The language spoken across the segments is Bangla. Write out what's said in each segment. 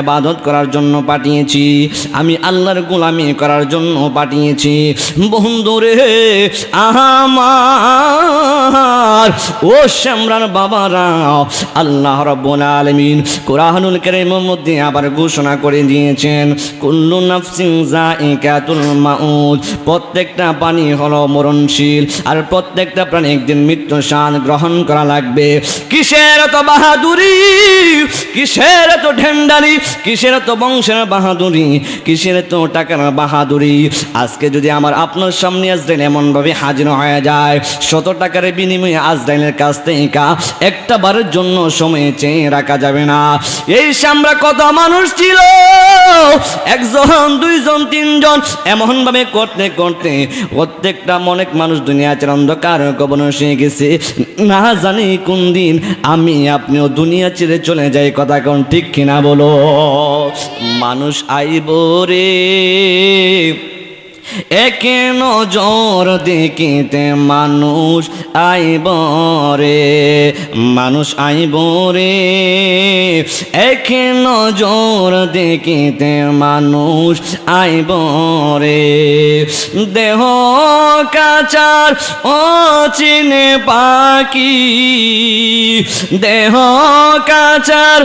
ইবাদত করার জন্য পাঠিয়েছি, আমি আল্লাহর গোলামি করার জন্য পাঠিয়েছি। বন্ধুরে আমার ও শামরার বাবারা, আল্লাহ রাব্বুল আলামিন কুরআনুল কারীমের মধ্যে আবার ঘোষণা করে দিয়েছেন, কুল্লু নাফসিন যায়িকাতুল মাউত, প্রত্যেকটা প্রাণী হলো মরণশীল, আর প্রত্যেকটা প্রাণী একদিন মৃত্যু স্বাদ গ্রহণ করা লাগবে। কিসের এত বাহাদুরি, কিসের এত ঢেন্ডারি, কিসের এত বংশের বাহাদুরি, কিসের এত টাকার বাহাদুরি? আজকে যদি আমার আপনার সামনে আজরাইল এমনভাবে হাজির হয়ে যায়, 100 টাকার বিনিময়ে আজরাইলের কাছ থেকে একটা বারের জন্য সময় চেয়ে রাখা যাবে না। এই সামরা কত মানুষ ছিল, 1 জন 2 জন 3 জন, এমনভাবে করতে করতে প্রত্যেকটা অনেক মানুষ দুনিয়া ছেড়ে অন্ধকার কবরে শুয়ে গেছে। না জানি কোন দিন আমি আপনিও দুনিয়া ছেড়ে চলে যাই, কথা কোন ঠিক কিনা বলো? মানুষ আইব রে একে নজর দেখিতে, মানুষ আইব রে, মানুষ আইব রে একে নজর দেখিতে, মানুষ আইব রে। দেহ কাচার অচিনে পাখি, দেহ কাচার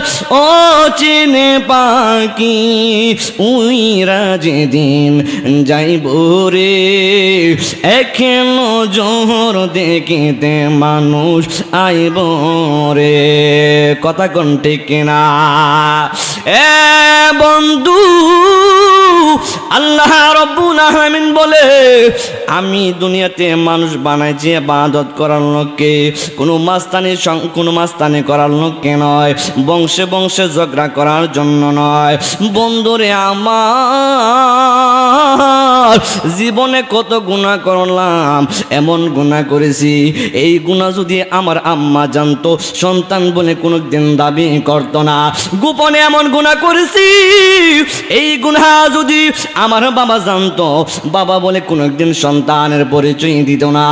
অচিনে পাখি, উইরা যেদিন যাইব রে একে নজর দেখিতে, মানুষ আইব রে, কথা কোন ঠিক কিনা? এ বন্ধু, আল্লাহ রাব্বুল আলামিন বলে, আমি দুনিয়াতে মানুষ বানাইছি ইবাদত করার লোককে, কোনো মাস্তানি করার লোককে নয়, বংশে বংশে ঝগড়া করার জন্য নয়। বন্ধুরে আমার, জীবনে কত গুনাহ করলাম, এমন গুনাহ করেছি, এই গুনাহ যদি আমার আম্মা জানতো, সন্তান বলে কোনোদিন দাবি করতো না। গোপনে এমন গুনাহ করেছি, এই গুনাহ যদি আমার বাবা জানতো, বাবা বলে কোনোদিন সন্তানের পরিচয় দিত না।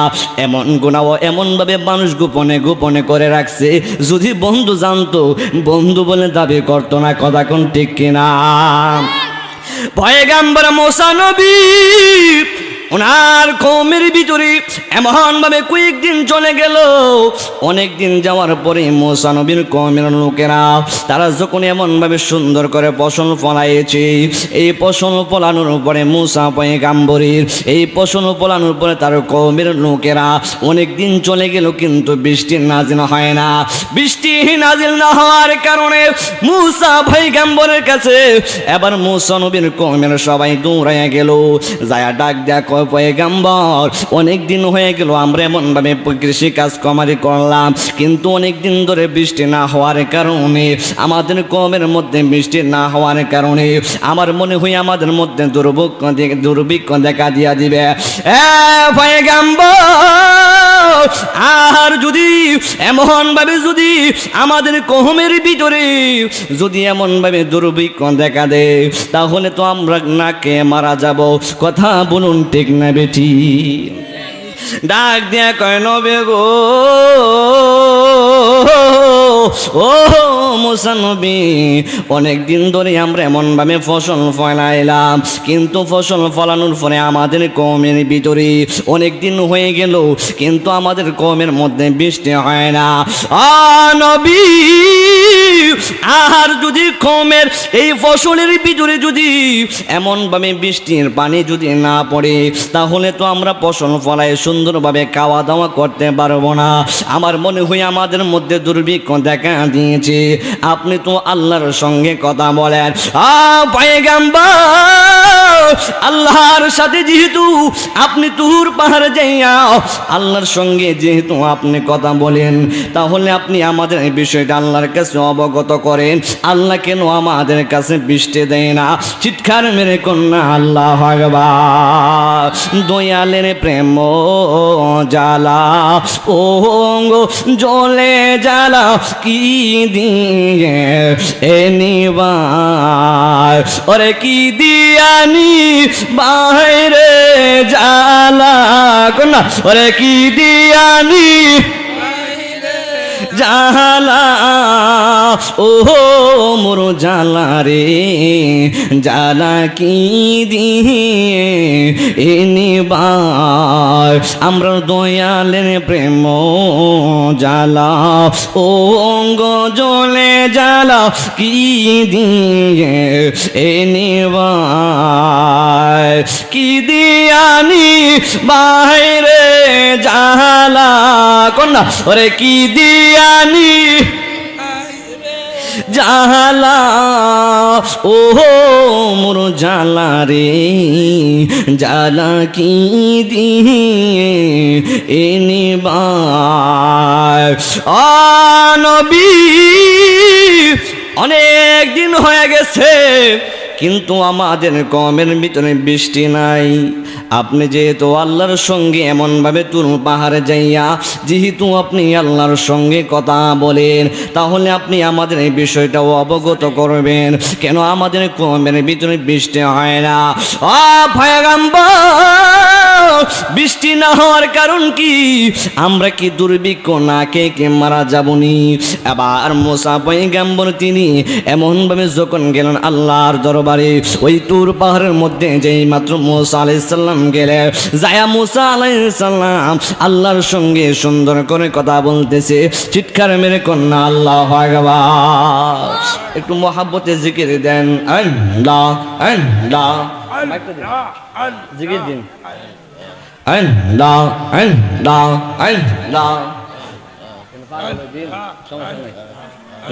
এমন গুনাহ এমনভাবে মানুষ গোপনে গোপনে করে রাখছে, যদি বন্ধু জানতো, বন্ধু বলে দাবি করতো না, কথা কোন ঠিক কিনা? পয়গম্বর মুসা নবী, ওনার কওমের ভিতরে এমনভাবে কয়েকদিন চলে গেল। অনেক দিন যাওয়ার পরে মুসা নবীর কওমের লোকেরা, তারা যখন এমনভাবে সুন্দর করে ফসল ফলাইছে, এই ফসল ফলানোর পরে মুসা পয়গম্বরের এই ফসল ফলানোর পরে তার কওমের লোকেরা অনেক দিন চলে গেল, কিন্তু বৃষ্টি নাজিল হয় না। বৃষ্টি নাজিল না হওয়ার কারণে মুসা পয়গম্বরের কাছে এবার মুসা নবীর কওমের সবাই দৌড়াইয়া গেল, যায় ডাক দেয়া, পয়গম্বর, অনেক দিন হয়ে গেল আমরা এমনভাবে কৃষি কাজ কামারি করলাম, কিন্তু অনেক দিন ধরে বৃষ্টি না হওয়ার কারণে, আমাদের কওমের মধ্যে বৃষ্টি না হওয়ার কারণে আমার মনে হয় আমাদের মধ্যে দুর্ভিক্ষ দেখা দিয়া দিবে। পয়গম্বর, আর যদি এমনভাবে যদি আমাদের কওমের ভিতরে যদি এমনভাবে দুর্ভিক্ষ দেখা দেয়, তাহলে তো আমরা নাকে মারা যাব, কথা বলুন ঠিক না বেটি? ডাক দিয়া কয়, নবী গো, ও মুসা নবী, অনেক দিন ধরে আমরা এমনভাবে ফসল ফলাইলাম, কিন্তু ফসল ফলানোর পরে আমাদের কওমের ভিতরে অনেক দিন হয়ে গেল, কিন্তু আমাদের কওমের মধ্যে বৃষ্টি হয় না। নবী, আর যদি কওমের এই ফসলের ভিতরে যদি এমনভাবে বৃষ্টির পানি যদি না পড়ে, তাহলে তো আমরা ফসল ফলাই সুন্দরভাবে খাওয়া দাওয়া করতে পারবো না। আমার মনে হয় আমাদের মধ্যে দুর্ভিক্ষ দেখা দিয়েছে, আপনি তো আল্লাহর সঙ্গে কথা বলেন। পয়গম্বর, আল্লাহর সাথে যেহেতু আপনি তুর পাহাড়ে যাইয়া আল্লাহর সঙ্গে যেহেতু আপনি কথা বলেন, তাহলে আপনি আমাদের এই বিষয়টা আল্লাহর কাছে অবগত করেন, আল্লাহ কেন আমাদের কাছে বৃষ্টি দেয় না? চিৎকার মেরে কন্যা আল্লাহু আকবার। দয়ালের প্রেম জ্বালা ওঙ্গ জ্বলে জ্বালা কি দিয়ে এনিবার, ওরে কি দিয়ানি বাইরে জ্বালা কন্যা, ওরে কি দিয়ানি জালা ও মোর জালা রে জালা কি দিয়ে এনিবার আমরা দয়ালের প্রেম জালা ও অঙ্গ জলে জালা কি দিয়ে এনিবার কি দিয়ানি বাইরে জালা কন্যা ওরে কি দিয়ানি জালা ও মোর জালা রে জালা কি দিয়ে এনিবার নবী অনেক দিন হয়ে গেছে কিন্তু আমাদের কমের ভিতরে বৃষ্টি নাই। আপনি যেহেতু আল্লাহর সঙ্গে এমনভাবে তুর পাহাড়ে যাইয়া যেহেতু আপনি আল্লাহর সঙ্গে কথা বলেন, তাহলে আপনি আমাদের এই বিষয়টাও অবগত করবেন কেন আমাদের কমের ভিতরে বৃষ্টি হয় না। বৃষ্টি না হওয়ার কারণ কি? আমরা কি দুর্ভিক্ষ না কে মারা যাবনি? আবার মুসা পয়গম্বর তিনি এমনভাবে যখন গেলেন আল্লাহর দরবারে, ওই তুর পাহাড়ের মধ্যে যেই মাত্র মুসা আলাইহিস সালাম গেলেন, যায়া মুসা আলাইহিস সালাম আল্লাহর সঙ্গে সুন্দর করে কথা বলতেছে, চিৎকার মেরে কন্যা আল্লাহু আকবার। একটু মহাব্বতে জিকির দেন, আল্লাহ আল্লাহ জিকির দিন, আল্লাহ আল্লাহ আল্লাহ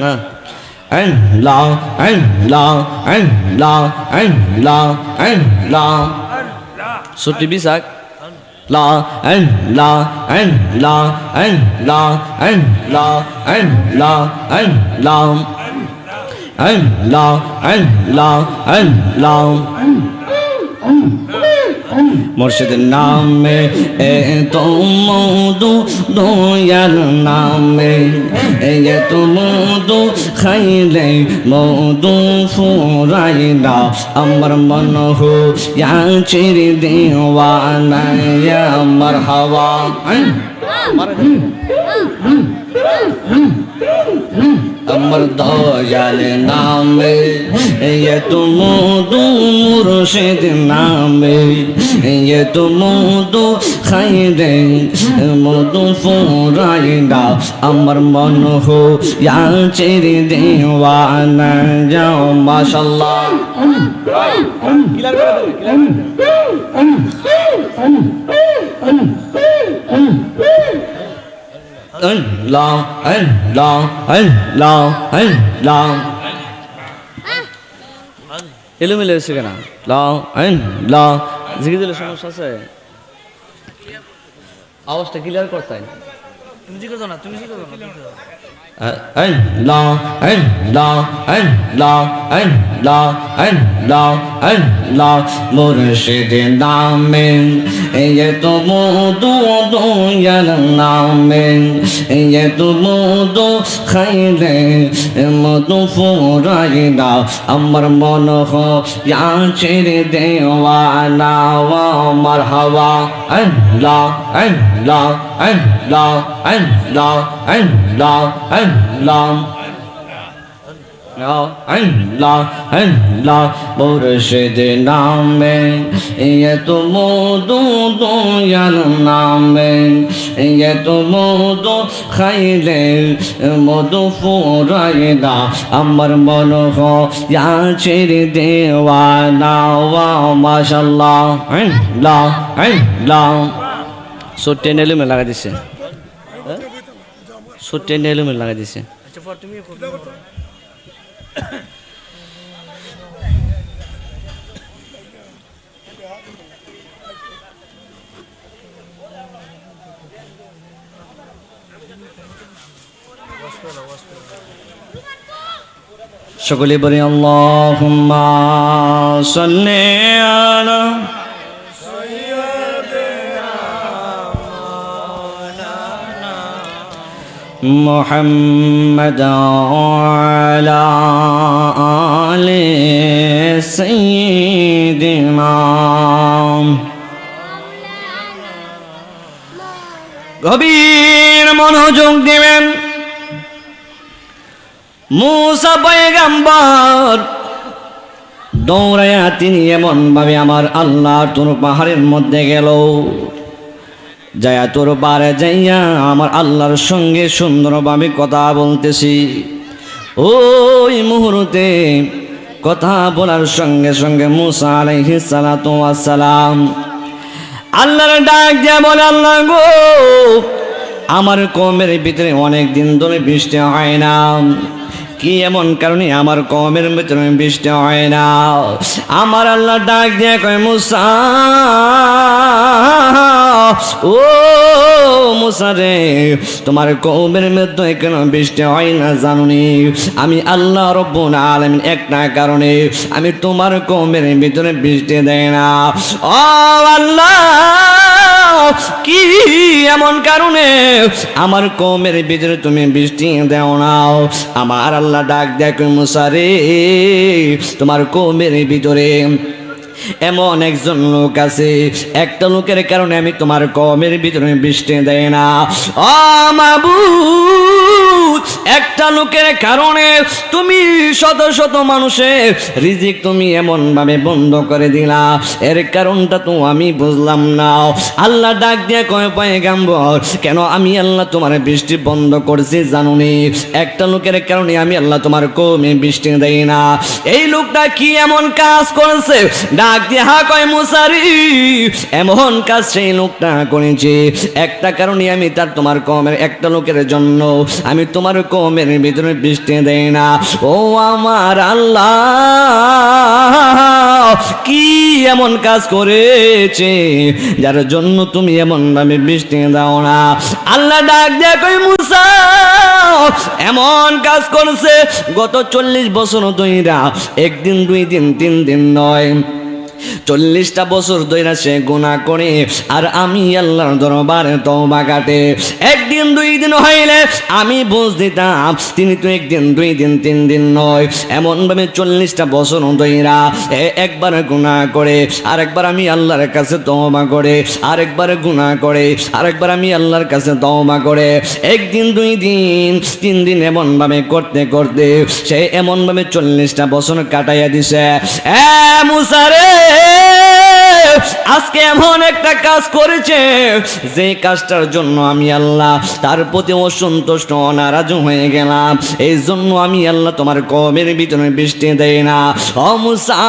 না আল্লাহ আল্লাহ আল্লাহ আল্লাহ আল্লাহ সুটি বিসাক লা আল্লাহ আল্লাহ আল্লাহ আল্লাহ আল্লাহ আল্লাহ আল্লাহ আল্লাহ আল্লাহ মুর্শিদের নামে এত মধু, দয়াল নামে এত মধু, খাইলে মধু ফুরাই না আমার মন হইয়াছে দেওয়ানা আমার হাওয়া। আমার দয়াল নামে এত মধু, মুর্শিদ নামে এত মধু, খাইলে মধু ফুরাই না আমার মন হইয়াছে দেওয়ানা যাও মাশাআল্লাহ। আল্লাহ আল্লাহ আল্লাহ আল্লাহ এলোমেলো হয়েছে কেন? আল্লাহ জিজ্ঞেস দিলে সমস্যা আছে? আওয়াজটা ক্লিয়ার করতে তুমি জিজ্ঞেস না, তুমি জিজ্ঞেস আল্লাহ আল্লাহ আল্লাহ আল্লাহ আল্লাহ আল্লাহ মুর্শিদ নামে এত মধু, দয়াল নামে এত মধু, খাইলে মধু ফুরাই না আমার মন হইয়াছে দেওয়ানা আমার হাওয়া। আল্লাহ আল্লাহ আল্লাহ আল্লাহ আল্লাহ আল্লাহ আল্লাহ আল্লাহ মুর্শিদ নামে এত মধু, দয়াল নামে এত মধু, খাইলে মধু ফুরাই না আমার মন হইয়াছে দেওয়ানা মাশাআল্লাহ। আল্লাহ আল্লাহ সোটে নেলুমে লাগা দিছে, সোটে নেলুমে লাগা দিছে। সকলে বলে আল্লাহুম্মা সাল্লি আলা মুহাম্মাদ আলা আলি সাইয়্যিদিনা। গভীর মনোযোগ দিবেন, মুসা পয়গম্বর দৌড়াইয়া তিনি এমন ভাবে আমার আল্লাহ তোর পাহাড়ের মধ্যে গেল, যাইয়া তোর পারে যাইয়া আমার আল্লাহর সঙ্গে সুন্দরভাবে কথা বলতেছি। ওই মুহূর্তে কথা বলার সঙ্গে সঙ্গে মুসা আলাইহিস সালাতু ওয়াস সালাম আল্লাহর ডাক দিয়া বলে, আল্লাহ গো, আমার কওমের ভিতরে অনেক দিন ধরে বৃষ্টি হয় না, কি এমন কারণে আমার কওমের ভিতরে বৃষ্টি হয় না? আমার আল্লাহ ডাক দিয়ে কয়, মুসা, ও মুসা রে, তোমার কওমের মধ্যে কেন বৃষ্টি হয় না জানুনি? আমি আল্লাহ রব্বুল আলামিন একটা কারণে আমি তোমার কওমের ভিতরে বৃষ্টি দেয় না। ও আল্লাহ, কি এমন কারণে আমার কওমের ভিতরে তুমি বৃষ্টি দেও না? আমার আল্লাহ ডাক দেখো, মুসা রে, তোমার কওমের ভিতরে এমন একজন লোক আছে, একটা লোকের কারণে আমি তোমার কওমের ভিতরে বৃষ্টি দেয় না। ও মাবুদ, একটা লোকের কারণে তুমি শত শত মানুষের রিজিক তুমি এমন ভাবে বন্ধ করে দিলা, এর কারণটা তো আমি বুঝলাম না। আল্লাহ ডাক দিয়ে কয়, পয়গম্বর, কেন আমি আল্লাহ তোমার বৃষ্টি বন্ধ করছি জানুনি? একটা লোকের কারণে আমি আল্লাহ তোমার কওমে বৃষ্টি দেই না। এই লোকটা কি এমন কাজ করেছে? ডাক দিয়ে হা কয়, মুসারি, এমন কাজ সেই লোকটা করেছে, একটা কারণে আমি তার তোমার কওমের একটা লোকের জন্য আমি তোমার কওমের ভিতরে বৃষ্টি দেই না। ও আমার আল্লাহ, কি এমন কাজ করেছে যার জন্য তুমি এমন ভাবে বৃষ্টি দাও না? আল্লাহ ডাক দিয়ে কই, মুসা, এমন কাজ করছে গত 40 বছর ধইরা, একদিন, 2 দিন, 3 দিন নয়, 40টা বছর ধইরা সে গুনাহ করে, আর আমি আল্লাহর দরবারে তওবা কাটে। একদিন 2 দিন হইলে আমি বুঝ দিতাম তিনি তো একদিন, 2 দিন, 3 দিন নয়, এমন ভাবে 40টা বছর ধইরা একবার গুনাহ করে, আরেকবার আমি আল্লাহর কাছে তওবা করে, আরেকবার গুনাহ করে, আরেকবার আমি আল্লাহর কাছে তওবা করে, একদিন, 2 দিন, 3 দিন এমন ভাবে করতে করতে সে এমন ভাবে 40টা বছর কাটাইয়া দিছে। মুসা রে, আজকে এমন একটা কাজ করেছে যে কাজটার জন্য আমি আল্লাহ তার প্রতি অসন্তুষ্ট, নারাজ হয়ে গেলাম, এই জন্য আমি আল্লাহ তোমার কওমের ভিতরে বৃষ্টি দেই না। ও মুসা,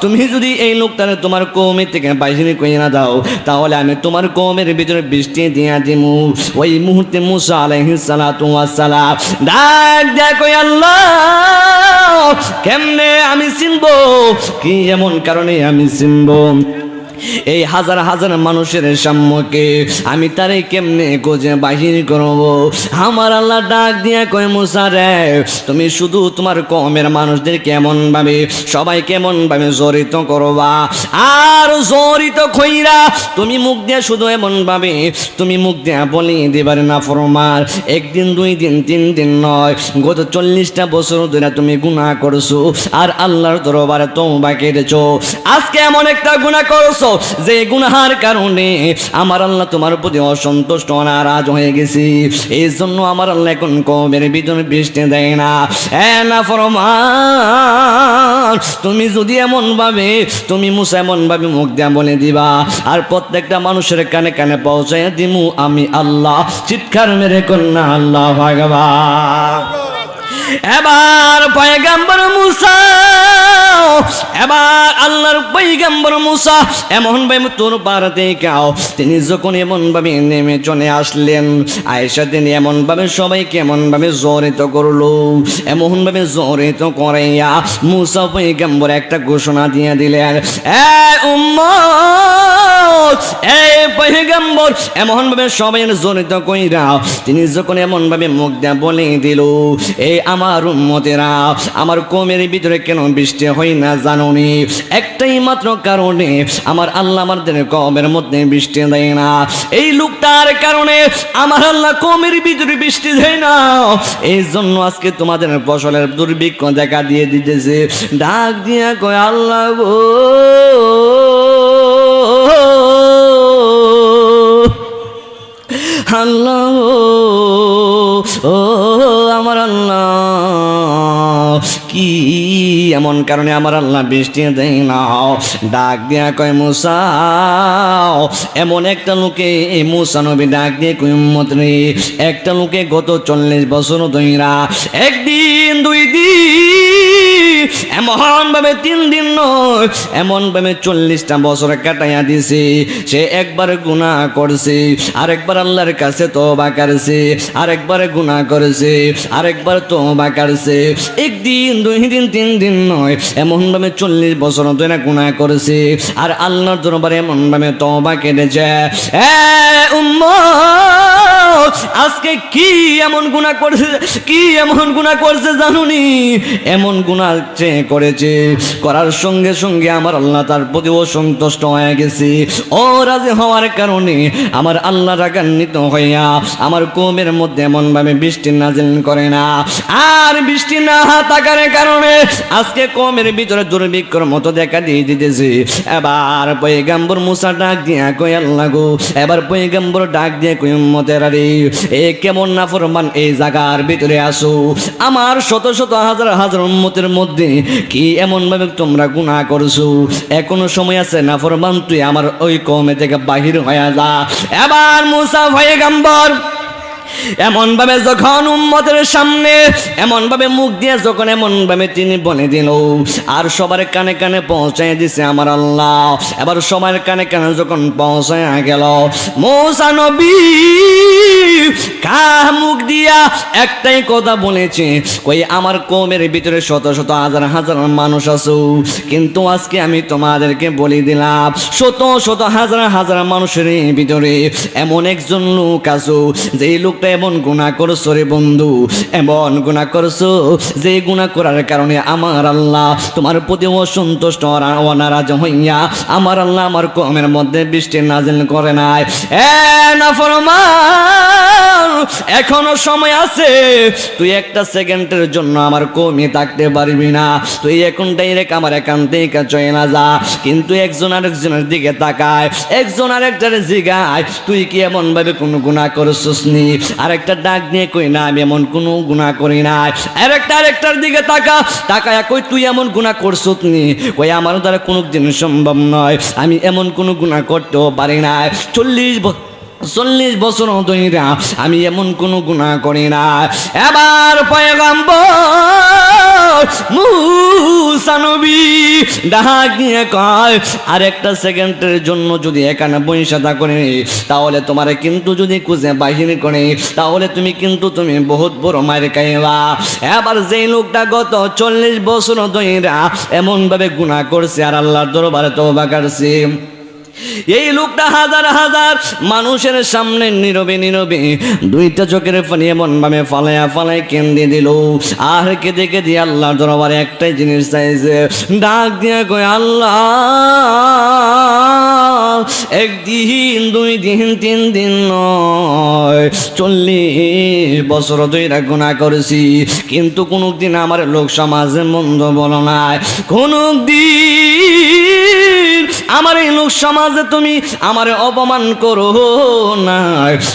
তুমি যদি এই লোকটারে তোমার কওমের থেকে বাইরে কইরা দাও, তাহলে আমি তোমার কওমের ভিতরে বৃষ্টি দিয়া দিমু। ওই মুহূর্তে মুসা আলাইহিস সালাতু ওয়াস সালাম ডাক দেখো, আল্লাহ, কেমনে আমি চিনবো? কি এমন কারণে আমি চিনবো? এই হাজার হাজার মানুষের সম্মুখে আমি তারে কেমনে খুঁজে বাহির করব? আমার আল্লাহ ডাক দিয়া কয়, মুসা রে, তুমি শুধু তোমার কওমের মানুষদের কেমন ভাবে সবাই কেমন ভাবে জড়িত করবা, আর জড়িত কইরা তুমি মুখ দিয়া শুধু এমন ভাবে তুমি মুখ দিয়া বলি দিবার না ফরমান, একদিন, 2 দিন, 3 দিন নয়, গত 40টা বছর ধরে তুমি গুনাহ করছো, আর আল্লাহর দরবারে তওবা কেটেছো। আজকে এমন একটা গুনাহ করছো যে গুনাহার কারণে আমার আল্লাহ তোমার প্রতি অসন্তুষ্ট, নারাজ হয়ে গেছি, এই জন্য আমার আল্লাহ এখন কওমের ভিতরে বৃষ্টি দেয় না। না ফরমান, তুমি যদি এমন ভাবে তুমি মুসা এমন ভাবে মুখ দিয়া বলে দিবা, আর প্রত্যেকটা মানুষের কানে কানে পৌঁছাইয়া দিমু আমি আল্লাহ। চিৎকার মেরে কন্যা আল্লাহু আকবার। এবার পয়গম্বর মুসা, এবার আল্লাহর পয়গম্বর মুসা এমন ভাবে তোর পাড়াতে গাও, তিনি যখন এমন ভাবে নেমে চলে আসলেন, আয়েশা তিনি এমন ভাবে সবাইকে এমন ভাবে জড়িত করলো, এমন ভাবে জড়িত করাইয়া মুসা পয়গম্বর একটা ঘোষণা দিয়ে দিলেন, এ উম্মত, এই পয়গম্বর এমন ভাবে সবাই জড়িত কইরা তিনি যখন এমন ভাবে মুখ দিয়া বলে দিল, এই আমার উম্মতেরা, আমার কওমের ভিতরে কেন বৃষ্টি হয় না জানোনি? একটাই মাত্র কারণে আমার আল্লাহ আমাদের কওমের মধ্যে বৃষ্টি দেয় না। এই লোকটার কারণে আমার আল্লাহ কওমের ভিতরে বৃষ্টি দেয় না, এই জন্য আজকে তোমাদের ফসলের দুর্ভিক্ষ দেখা দিয়ে দিতেছে। ডাক দিয়া কয়, আল্লাহ গো, আল্লাহ ও আমার আল্লাহ, কি এমন কারণে আমার আল্লাহ বৃষ্টি দেয় না? ডাক দিয়া কয় মুসা, এমন একটা লোকে এই মুসা নবী ডাক দিয়ে কই উম্মত রে, একটা লোকে গত 40 বছর ধইরা একদিন 2 দিন এমন ভাবে 3 দিন নয়, এমন ভাবে 40টা বছর কাটাইয়া দিছে। সে একবার গুনাহ করছে, আরেকবার আল্লাহর কাছে তওবা করছে, আরেকবার গুনাহ করেছে, আরেকবার তওবা করছে। একদিন 2 দিন 3 দিন নয়, এমন ভাবে 40 বছর ধরে গুনাহ করেছে, আর আল্লাহর দরবারে এমন ভাবে তওবা কেটেছে। উম্মত, আজকে কি এমন গুনাহ করছে, কি এমন গুনাহ করছে জানুনি? এমন গুনাহ যে করেছে, করার সঙ্গে সঙ্গে আমার আল্লাহ তার প্রতি অসন্তুষ্ট হয়ে গেছে। ও রাজি হওয়ার কারণে আমার আল্লাহ রাগান্বিত হইয়া আমার কওমের মধ্যে এমন ভাবে বৃষ্টি নাজিল করে না। আর বৃষ্টি না থাকার কারণে আজকে কওমের ভিতরে দুর্ভিক্ষর মতো দেখা দিয়ে দিতেছে। এবার পয়গম্বর মুসা ডাক দিয়া কই আল্লাহ গো, এবার পয়গম্বর ডাক দিয়ে কই উম্মতের আরে এ কেমন নাফরমান এই জায়গার ভিতরে আসো, আমার শত শত হাজার হাজার উম্মতের মধ্যে কি এমন ভাবে তোমরা গুনাহ করছো? এখনো সময় আছে, নাফরমান তুই আমার ওই কওমে থেকে বাহির হয়ে যা। এবার মুসা পয়গম্বর এমন ভাবে যখন উম্মতের সামনে এমন ভাবে মুখ দিয়ে যখন এমন ভাবে তিনি বলে দিল, আর সবার কানে কানে পৌঁছায় দিছে আমার আল্লাহ। এবার সবার কানে কানে যখন পৌঁছায় গেল, মুসা নবী মুখ দিয়া একটাই কথা বলেছে, কই আমার কওমের ভিতরে শত শত হাজার হাজার মানুষ আছো, কিন্তু আজকে আমি তোমাদেরকে বলে দিলাম শত শত হাজার হাজার মানুষের ভিতরে এমন একজন লোক আছো, যে লোকটা এমন গুনাহ করছো রে বন্ধু, এমন গুনাহ করছো যে গুনাহ করার কারণে আমার আল্লাহ তোমার প্রতি অসন্তুষ্ট অনারাজ হইয়া আমার আল্লাহ আমার কওমের মধ্যে বৃষ্টি নাজিল করে নাই। নাফরমান, এখনো সময় আছে, তুই একটা সেকেন্ডের জন্য আমার কওমে থাকতে পারবি না, তুই এখন ডাইরেক্ট আমার এখান থেকে চলে না যা। কিন্তু একজন আরেকজনের দিকে তাকায়, একজন আরেকটার জিগায় তুই কি এমন ভাবে কোনো গুনাহ করছিস নি? আরেকটা ডাক নিয়ে কই না আমি এমন কোনো গুনাহ করি না। আরেকটার দিকে তাকায় কই তুই এমন গুনাহ করছিস নি? কই আমার দ্বারা কোনো দিন সম্ভব নয়, আমি এমন কোনো গুনাহ করতেও পারি না। 40 বছর ধইরা আমি এমন কোনো গুনাহ করি না। এবার পয়গম্বর মুসা নবী ডাক দিয়ে কয়, আর একটা সেকেন্ডের জন্য যদি এখানে বসে থাকো তাহলে তোমারে কিন্তু যদি খুঁজে বাহির করে তাহলে তুমি বহুত বড় মায়ের খাইবা। এবার যেই লোকটা গত 40 বছর ধইরা এমন ভাবে গুনাহ করছে আর আল্লাহর দরবারে তওবা করছে, এই লোকটা হাজার হাজার মানুষের সামনে নীরবে নীরবে 2টা চোখের পানি এমন ভাবে ফালায় কেঁদে দিল। আর কেঁদে কেঁদে আল্লাহর দরবারে একটাই জিনিস চাইছে, ডাক দিয়ে কই আল্লাহ, একদিন 2 দিন 3 দিন নয়, 40 বছর ধরে গুনাহ করেছি, কিন্তু কোনদিন আমার লোক সমাজে মন্দ বলো নাই, কোনদিন আমার এই লোক সমাজে তুমি আমার অপমান করো না,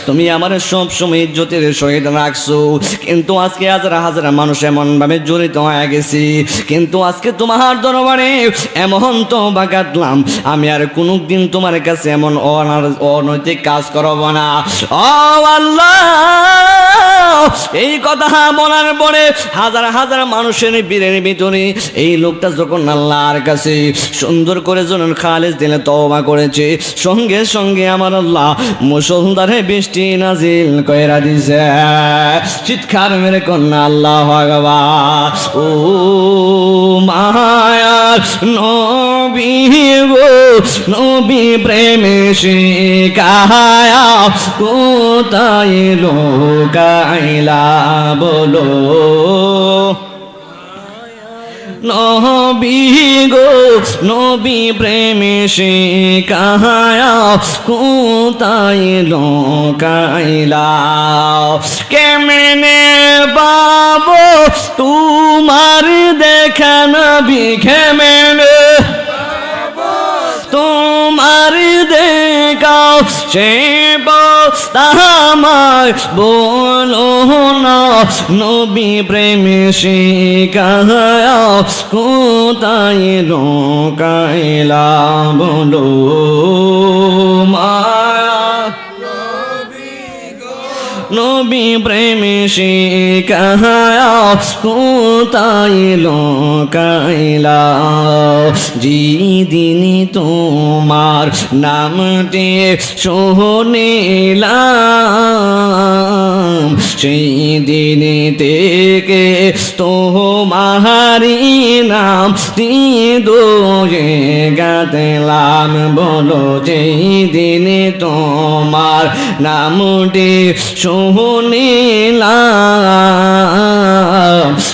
তুমি আমার সব সময় ইজ্জতের সহিত রাখছো। কিন্তু আজকে হাজার হাজার মানুষ এমন ভাবে জড়িত হয়ে গেছি, কিন্তু আজকে তোমার দরবারে এমন তওবা কাটলাম, আমি আর কোনদিন তোমার কাছে এমন অনৈতিক কাজ করব না। ও আল্লাহ, এই কথা বলার পরে হাজার হাজার মানুষের বীরের ভিতরে এই লোকটা যখন আল্লাহর কাছে সুন্দর করে যখন খালেস দিলে তওবা করেছে, সঙ্গে সঙ্গে আমার আল্লাহ মুষলধারে বৃষ্টি নাজিল কইরা দিছে। চিৎকার মেরে কন্যা আল্লাহু আকবার। ও মায়ার নবী গো, নবী প্রেমে শিখায়া কোথায় লোকাইলা বলো, নবী গো নবী প্রেমে শিখায়া কোথায় লোকাইলা, কেমনে পাবো তোমার দেখা নবী, কেমনে তোমার একবার দেখাও সে আমায় বলো না নবী প্রেমে শিখাও কোথায় লোকাইলা বলো মায়া নবী প্রেমে শিখাও কোথায় লোকাইলা যেদিন তোমার নামটি শুনিলাম সেই দিন থেকে তোমারি নাম হৃদয়ে গাঁথলাম বলো যেই দিন তোমার নামটি শুনিলাম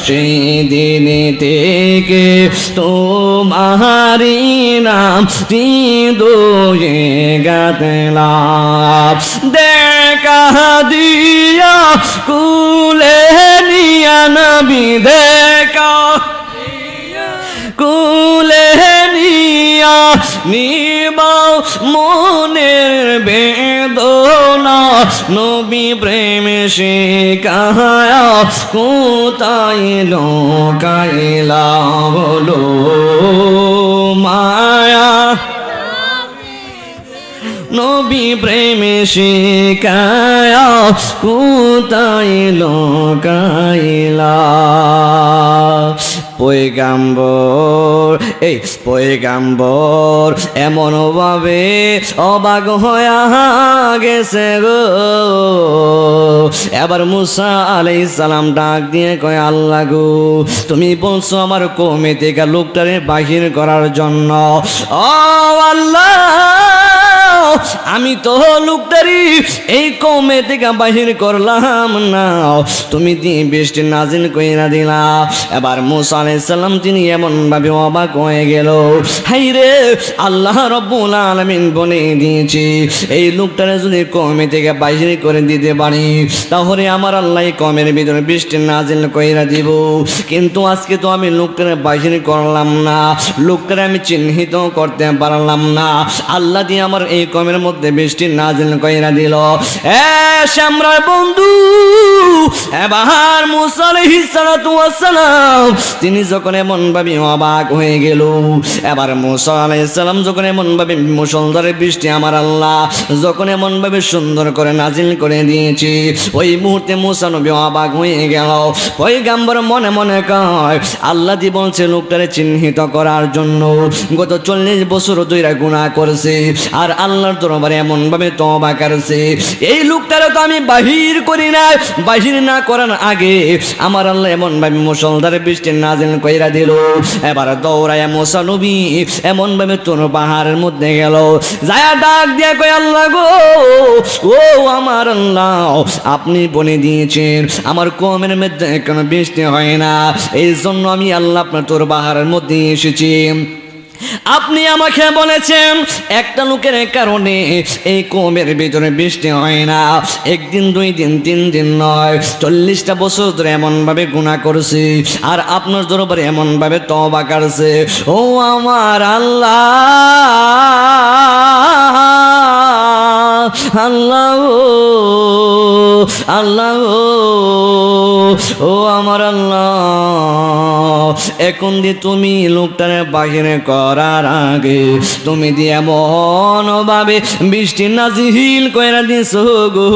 সেই দিন থেকে তোমারি নাম হৃদয়ে গাঁথলাম দেখা দিয়া কুলে নিয়া নবী দেখা কুলে নিয়া নিবাও মনের বেদনা নবী প্রেমে শিখায়া কোথায় লোকাইলা বলো মায়া নবী প্রেমে শিখায়া কোথায় লোকাইলা পয়গাম্বর এই পয়গাম্বর এমন ভাবে অবাক হয়ে গেছে গো এবার মুসা আলাইহিস সালাম ডাক দিয়ে কয় আল্লাহ গো তুমি বলছো আমার কওমে থেকে লোকটারে বাহির করার জন্য ও আল্লাহ আমি তো লোকটারি এই কওমে থেকে বাহির করলাম না তুমি দিয়ে বৃষ্টি নাজিল কইরা দিলা এবার মুসা আলাইহিস সালাম তিনি এমন ভাবে অবাক হয়ে গেল হাইরে আল্লাহ রাব্বুল আলামিন বলে দিয়েছে এই লোকটারে যদি কওমে থেকে বাহির করে দিতে পারি তাহলে আমার আল্লাহ কওমের ভিতরে বৃষ্টি নাজিল কইরা দিব কিন্তু আজকে তো আমি লোকটারে বাহির করলাম না লোকটারে আমি চিহ্নিত করতে পারলাম না আল্লাহ দিয়ে আমার এই কওমের মধ্যে বৃষ্টি নাজিল কইরা দিল এ শামরার বন্ধু এবার মুসা আলাইহিস সালাতু ওয়াস সালাম তিনি যখন এমন ভাবে অবাক হয়ে গেল এবার মুসা আলাইহিস সালাম যখন এমন ভাবে মুষলধারে বৃষ্টি আমার আল্লাহ যখন এমন ভাবে সুন্দর করে নাজিল করে দিয়েছে ওই মুহূর্তে মুসা নবী অবাক হয়ে গেল পয়গম্বর মনে মনে কয় আল্লাহ দি বলছে লোকটারে চিহ্নিত করার জন্য গত 40 বছর ধরে গুনাহ করেছে আর আল্লাহর দরবারে এমন ভাবে তওবা করেছে এই লোকটারে তো আমি বাহির করি না বাহির না করার আগে আমার আল্লাহ এমন ভাবে মুষলধারে বৃষ্টি নাজিল কইরা দিল এবার দৌড়ায় মুসা নবী এমন ভাবে তোর পাহাড়ের মধ্যে গেল যায় ডাক দিয়ে কয় আল্লাহ গো ও আমার আল্লাহ আপনি বলে দিয়েছেন আমার কওমের মধ্যে কোনো বৃষ্টি হয় না এই জন্য আমি আল্লাহ আপনার তোর পাহাড়ের মধ্যে এসেছি আপনি আমাকে বলেছেন একটা লোকের কারণে এই কওমের ভিতরে বৃষ্টি হয় না একদিন 2 দিন 3 দিন নয় 40টা বছর ধরে এমন ভাবে গুনাহ করছে আর আপনার দরবারে এমন ভাবে তওবা করছে ও আমার আল্লাহ আল্লাহ আল্লাহ ও আমার আল্লাহ এখন দিয়ে তুমি লোকটারে বাহিরে করার আগে তুমি দিয়ে এমন ভাবে বৃষ্টি নাজিল কইরা দিছো গো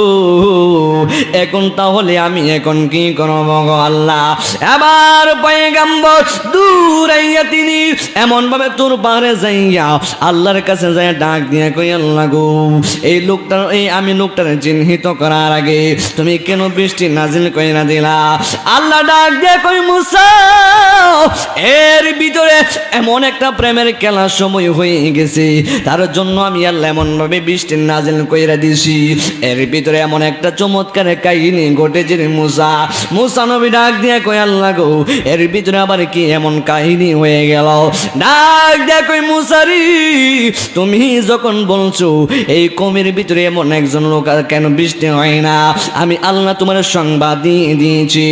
এখন তাহলে আমি এখন কি করব গো আল্লাহ এবার পয়গম্বর দূরাইয়া তিনি এমন ভাবে তোর পারে যাইয়া আল্লাহর কাছে যায় ডাক দিয়ে কই আল্লাহ গো এই লোকটা এই আমি লোকটারে চিহ্নিত করার আগে তুমি কেন বৃষ্টি নাজিল কইরা দিলা আল্লাহ ডাক দিয়ে কই মুসা এর ভিতরে এমন একটা প্রেমের খেলার সময় হয়ে গেছে তার জন্য আমি আল্লাহ এমন ভাবে বৃষ্টি নাজিল কইরা দিছি এর ভিতরে এমন একটা চমৎকার কাহিনী ঘটেছে রে মুসা নবী ডাক দিয়ে কই আল্লাহ গো এর ভিতরে আবার কি এমন কাহিনী হয়ে গেল ডাক দিয়ে কই মুসারি তুমি যখন বলছো এই কওমের ভিতরে এমন একজন লোক কেন বৃষ্টি হয় না আমি আল্লাহ তোমার সংবাদ দিয়ে দিয়েছি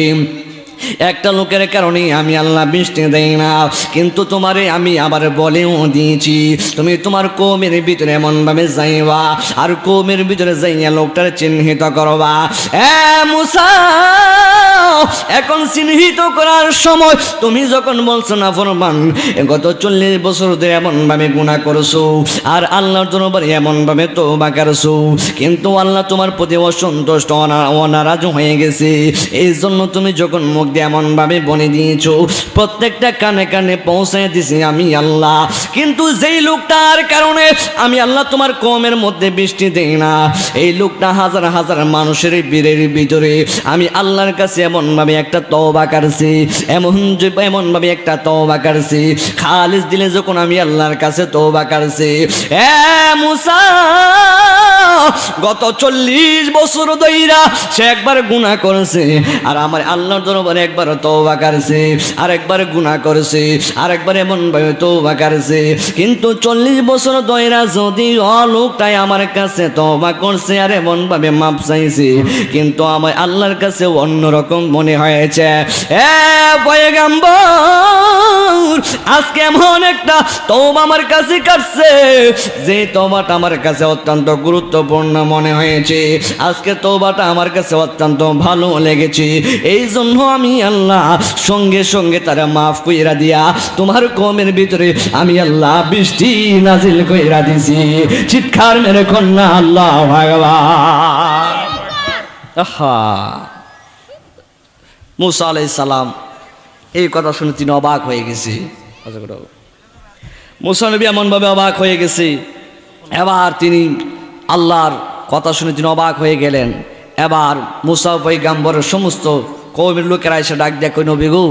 একটা লোকের কারণে আমি আল্লাহ বৃষ্টি দেই না, কিন্তু তোমারে আমি আবার বলেও দিয়েছি তুমি তোমার কওমের ভিতরে এমনভাবে যাইবা আর কওমের ভিতরে যাইয়া লোকটার চিহ্নিত করবা। মুসা, এখন চিহ্নিত করার সময় তুমি যখন বলছো না ফরমান গত 40 বছর ধরে এমনভাবে গুনাহ করছো আর আল্লাহর দরবারে এমনভাবে তওবা করছো, কিন্তু আল্লাহ তোমার প্রতি অসন্তুষ্ট অনারাজ হয়ে গেছে, এই জন্য তুমি যখন মুখ দিয়ে এমনভাবে বলে দিয়েছো প্রত্যেকটা কানে কানে পৌঁছায় দিছি আমি আল্লাহ। কিন্তু যেই লোকটার কারণে আমি আল্লাহ তোমার কওমের মধ্যে বৃষ্টি দেই না, এই লোকটা হাজার হাজার মানুষের বীরের ভিতরে আমি আল্লাহর কাছে এমনভাবে একটা তওবা করছি, এমনভাবে একটা তওবা করছি, খালিস দিলে যখন আমি আল্লাহর কাছে তওবা করছি। মুসা, গত 40 বছর ধইরা সে একবার গুনাহ করেছে আর আমার আল্লাহর দরবারে একবার তওবা করছে, আর একবার গুনাহ করেছে, আর একবার এমনভাবে তওবা করছে, কিন্তু 40 বছর ধইরা যদি লোকটাই আমার কাছে তওবা করছে আর এমনভাবে মাপ চাইছে, কিন্তু আমার আল্লাহর কাছে অন্যরকম মনে হয়েছে। পয়গম্বর, আজকে এমন একটা তওবা আমার কাছে কাটছে যে তওবাটা আমার কাছে অত্যন্ত গুরুত্বপূর্ণ মনে হয়েছে, আজকে তওবাটা আমার কাছে অত্যন্ত ভালো লেগেছে, এই জন্য আমি আল্লাহ সঙ্গে সঙ্গে তারা মাফ কইরা দিয়া তোমার কওমের ভিতরে আমি আল্লাহ বৃষ্টি নাজিল কইরা দিছি। চিৎকার মেরে কন্যা আল্লাহ ভগবান। মুসা আলাইহিস সালাম এই কথা শুনে তিনি অবাক হয়ে গেছে। মুসা নবী এমনভাবে অবাক হয়ে গেছে, এবার তিনি আল্লাহর কথা শুনে তিনি অবাক হয়ে গেলেন। এবার মুসা পয়গম্বরের সমস্ত কওমের লোকেরা এসে ডাক দেয়, কই নবী গো,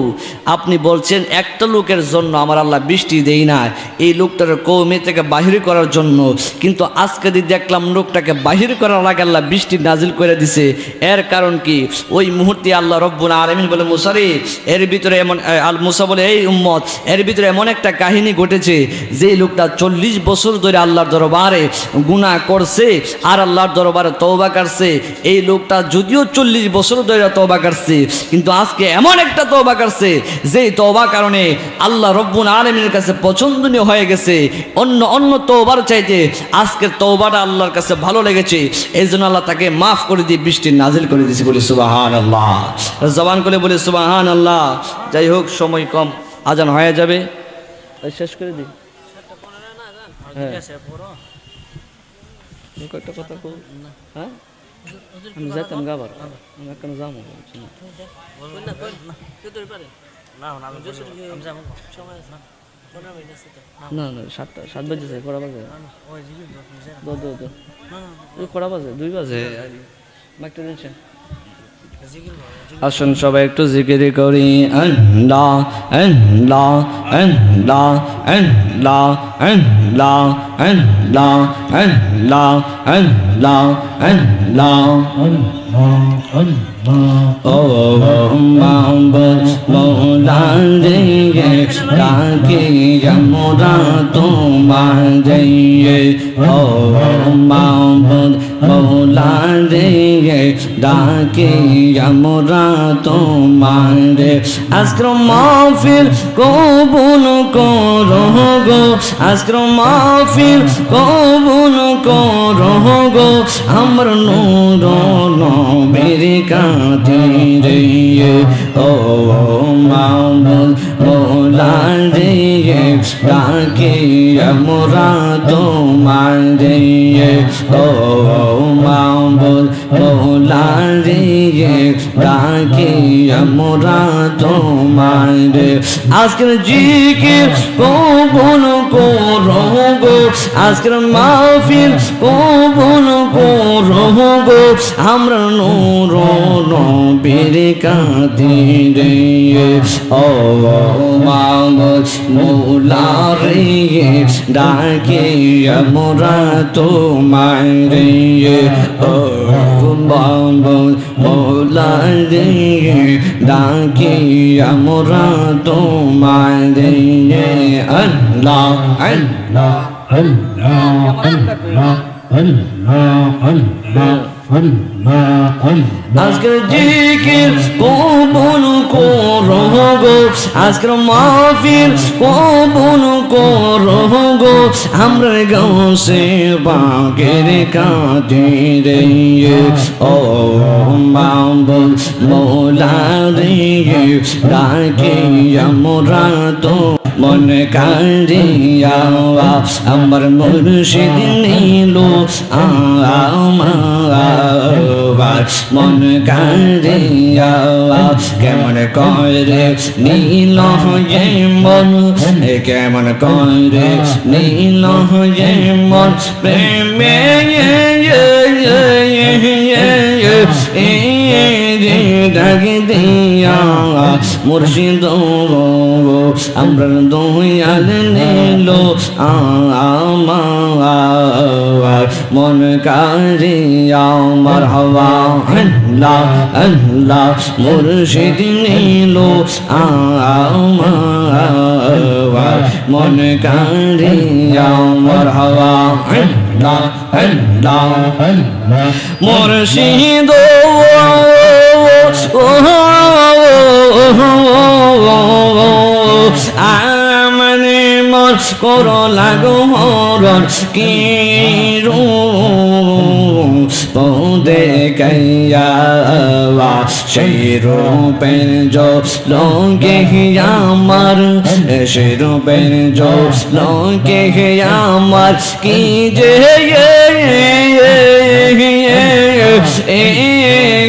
আপনি বলছেন একটা লোকের জন্য আমার আল্লাহ বৃষ্টি দেই না, এই লোকটার কওমে থেকে বাহির করার জন্য, কিন্তু আজকে দেখলাম লোকটাকে বাহির করার আগে আল্লাহ বৃষ্টি নাজিল করে দিছে, এর কারণ কি? ওই মুহূর্তে আল্লাহ রব্বুল আলামিন বলে, মুসা রে, এর ভিতরে এমন মুসা বলে, এই উম্মত, এর ভিতরে এমন একটা কাহিনী ঘটেছে যে লোকটা 40 বছর ধরে আল্লাহর দরবারে গুনাহ করছে আর আল্লাহর দরবারে তওবা করছে, এই লোকটা যদিও 40 বছর ধরে তওবা করছে কিন্তু আজকে এমন একটা তওবা করছে যে তওবা কারণে আল্লাহ রব্বুল আলামিনের কাছে পছন্দনীয় হয়ে গেছে, অন্য তওবার চাইতে আজকের তওবাটা আল্লাহর কাছে ভালো লেগেছে, এই জন্য আল্লাহ তাকে মাফ করে দিয়ে বৃষ্টি নাজিল করে দিয়েছে। বলি সুবহানাল্লাহ, জবান করে বলি সুবহানাল্লাহ। যাই হোক, সময় কম, আজান হয়ে যাবে, শেষ করে দিই। কয়েকটা কথা বল। হ্যাঁ, আমি যাইতাম গাবার, আমি এখন যাবো না, 7 বাজে কড়া বাজে, কড়া বাজে 2 বাজে, একটা দিন। আসুন সবাই একটু জিকির করি, আল্লাহ আল্লাহ আল্লাহ আল্লাহ আল্লাহ আল্লাহ আল্লাহ আল্লাহ আল্লাহ ও মাহবুব মৌলা রে, ডাকি আমরা তোমারে, ও মাহবুব মৌলা রে, ডাকি আমরা তোমারে। আজকের মাহফিল কবুল করো গো, আজকের মাহফিল কবুল করো গো, আমরা নূর নবীর খাতিরে, ও মাহবুব মৌলা রে, ডাকি আমরা তোমারে, ও মাহবুব মৌলা রে, ডাকি আমরা তোমারে। আজকের জিকির কবুল করো গো, আজকের মাহফিল কবুল করো গো, আমরা নূর নবীর খাতিরে, ও মাহবুব মৌলা রে, ডাকি আমরা তোমারে, ও মাহবুব মৌলা রে, ডাকি আমরা তোমারে। আল্লাহ আল্লাহ আল্লাহ আল্লাহ আল্লাহ আল্লাহ আজকের জিকির কবুল করো গো, আজকের মাহফিল কবুল করো গো, আমরা গাউসে বাগের কাদিরে ও মাবুদ মৌলা রে, ডাকি আমরা তো মন কাঁদিয়া, আমার মুর্শিদ নিল আমার মন কাঁদিয়া, কেমন করে নীল হয়ে মন, কেমন করে নীল হয়ে মন, প্রেমে ডাক দিয়া মুর্শিদ আমরা দয়াল নিল আমার মন কারিয়া, আমার হওয়া আল্লাহ আল্লাহ মুর্শিদ নিল আমার মন কারিয়া, আমার হওয়া আল্লাহ আল্লাহ মুর্শিদ আমনে মন করো লাগো হরণ কি পদে কাইয়া, সেই রূপের জো লোকে আমার, সেই রূপের জো লোকে আমার, কি যে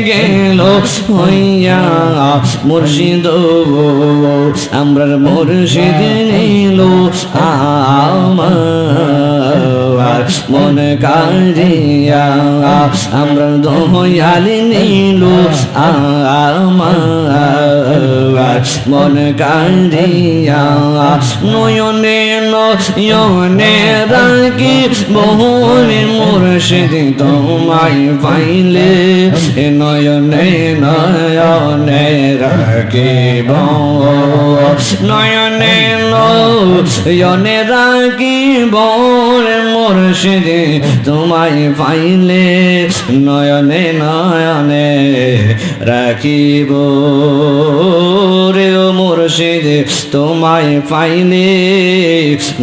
গেল হইয়া মুর্শিদ আমরা মুর্শিদ নিল আমার মন কাঁদিয়া, আমরা দয়াল নিল আমার মন কাঁদিয়া, নয়নে নয়নে রাখি বহুরে মুর্শিদ তোমায় পাইলে, নয়নে নয়নে রাখিব, নয়নে নয়নে রাখিব মুর্শিদ তোমায় পাইলে, নয়নে নয়নে রাখিব রে মুর্শিদ তোমায় পাইলে,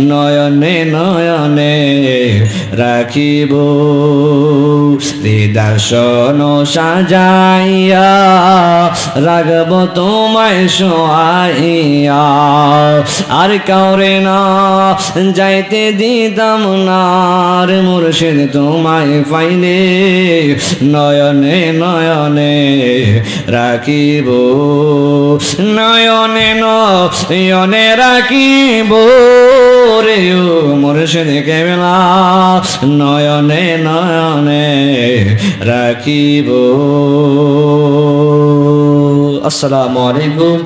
নয়নে নয়নে রাখিব, হৃদয় সাজাইয়া রাখব তোমায় শোয়াইয়া, আর কাউরে না যাইতে দিতাম না রে মুর্শিদ তোমায় পাইলে, নয়নে নয়নে রাখিব, নয়নে নয়নে রাখিব রে মুর্শিদ কেবলা, নয়নে নয়নে রাখিব। আসসালামু আলাইকুম।